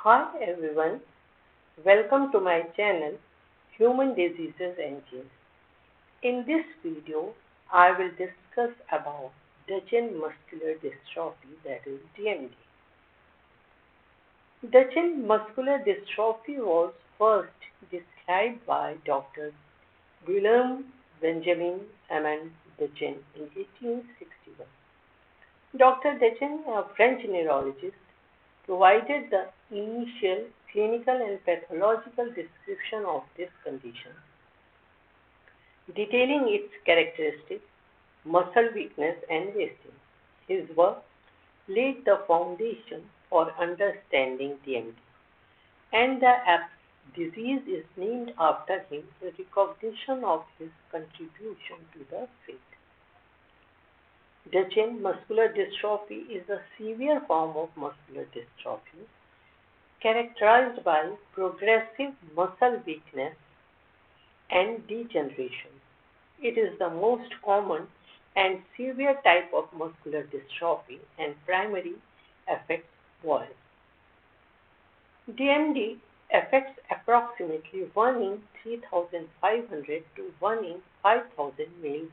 Hi everyone, welcome to my channel Human Diseases and Genes. In this video, I will discuss about Duchenne Muscular Dystrophy, that is DMD. Duchenne Muscular Dystrophy was first described by Dr. Guillaume Benjamin Amand Duchenne in 1861. Dr. Duchenne, a French neurologist, provided the initial clinical and pathological description of this condition, detailing its characteristics, muscle weakness, and wasting. His work laid the foundation for understanding DMD, and the disease is named after him in recognition of his contribution to the field. Duchenne muscular dystrophy is a severe form of muscular dystrophy characterized by progressive muscle weakness and degeneration. It is the most common and severe type of muscular dystrophy and primarily affects boys. DMD affects approximately 1 in 3,500 to 1 in 5,000 males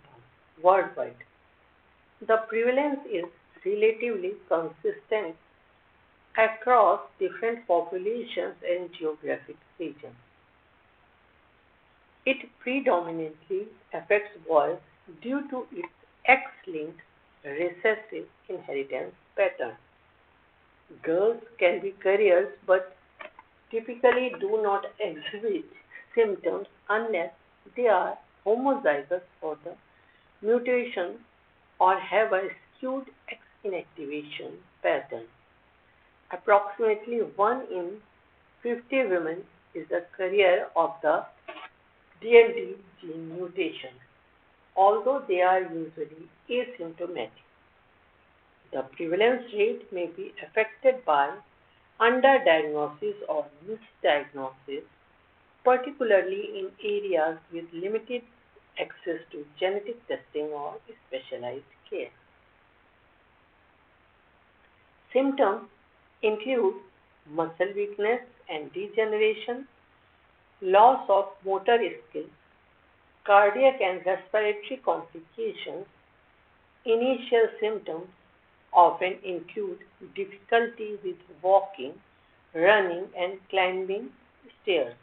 worldwide. The prevalence is relatively consistent across different populations and geographic regions. It predominantly affects boys due to its X-linked recessive inheritance pattern. Girls can be carriers but typically do not exhibit symptoms unless they are homozygous for the mutation or have a skewed X inactivation pattern. Approximately 1 in 50 women is a carrier of the DMD gene mutation, although they are usually asymptomatic. The prevalence rate may be affected by underdiagnosis or misdiagnosis, particularly in areas with limited access to genetic testing or specialized care. Symptoms include muscle weakness and degeneration, loss of motor skills, cardiac and respiratory complications. Initial symptoms often include difficulty with walking, running, and climbing stairs.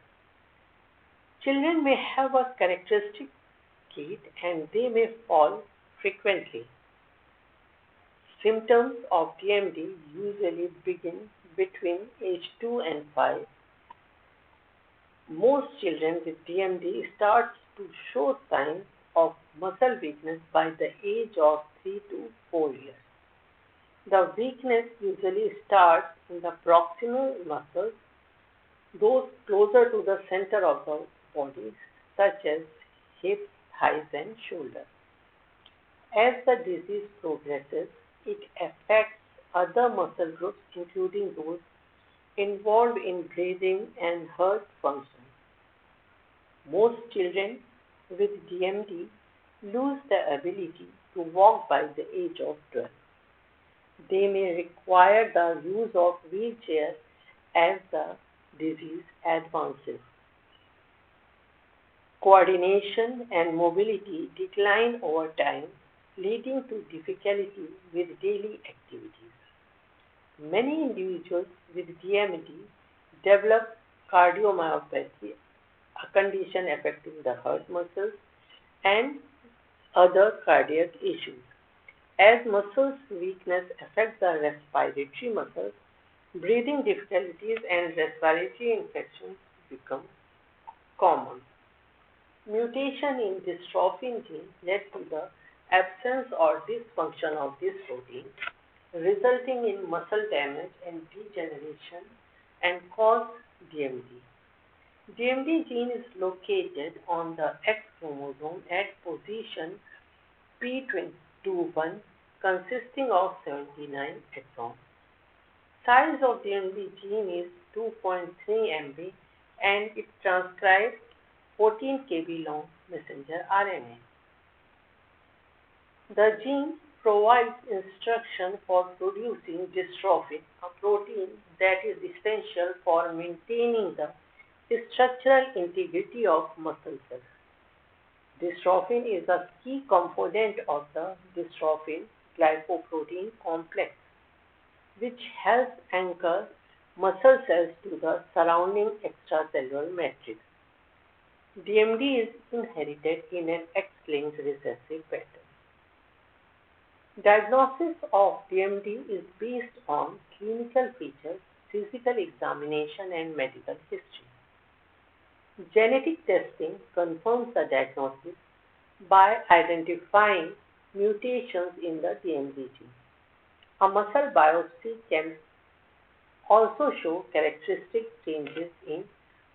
Children may have a characteristic gait and they may fall frequently. Symptoms of DMD usually begin between age 2 and 5. Most children with DMD start to show signs of muscle weakness by the age of 3 to 4 years. The weakness usually starts in the proximal muscles, those closer to the center of the body, such as hips, thighs, and shoulders. As the disease progresses, it affects other muscle groups, including those involved in breathing and heart function. Most children with DMD lose the ability to walk by the age of 12. They may require the use of wheelchair as the disease advances. Coordination and mobility decline over time, leading to difficulty with daily activities. Many individuals with DMD develop cardiomyopathy, a condition affecting the heart muscles, and other cardiac issues. As muscle weakness affects the respiratory muscles, breathing difficulties and respiratory infections become common. Mutation in dystrophin gene led to the absence or dysfunction of this protein, resulting in muscle damage and degeneration and cause DMD. DMD gene is located on the X chromosome at position P21, consisting of 79 exons. Size of DMD gene is 2.3 MB and it transcribes 14 kb long messenger RNA. The gene provides instruction for producing dystrophin, a protein that is essential for maintaining the structural integrity of muscle cells. Dystrophin is a key component of the dystrophin glycoprotein complex, which helps anchor muscle cells to the surrounding extracellular matrix. DMD is inherited in an X-linked recessive pattern. Diagnosis of DMD is based on clinical features, physical examination, and medical history. Genetic testing confirms the diagnosis by identifying mutations in the DMD gene. A muscle biopsy can also show characteristic changes in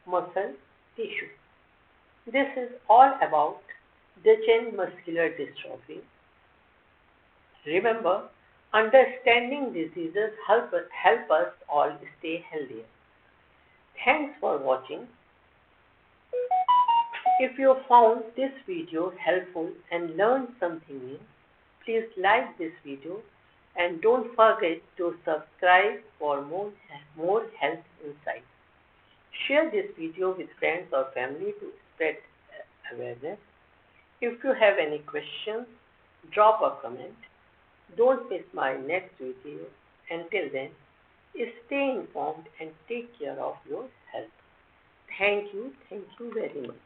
muscle tissue. This is all about Duchenne Muscular Dystrophy. Remember, understanding diseases help us all stay healthier. Thanks for watching. If you found this video helpful and learned something new, please like this video and don't forget to subscribe for more health insights. Share this video with friends or family to spread awareness. If you have any questions, drop a comment. Don't miss my next video. Until then, stay informed and take care of your health. Thank you very much.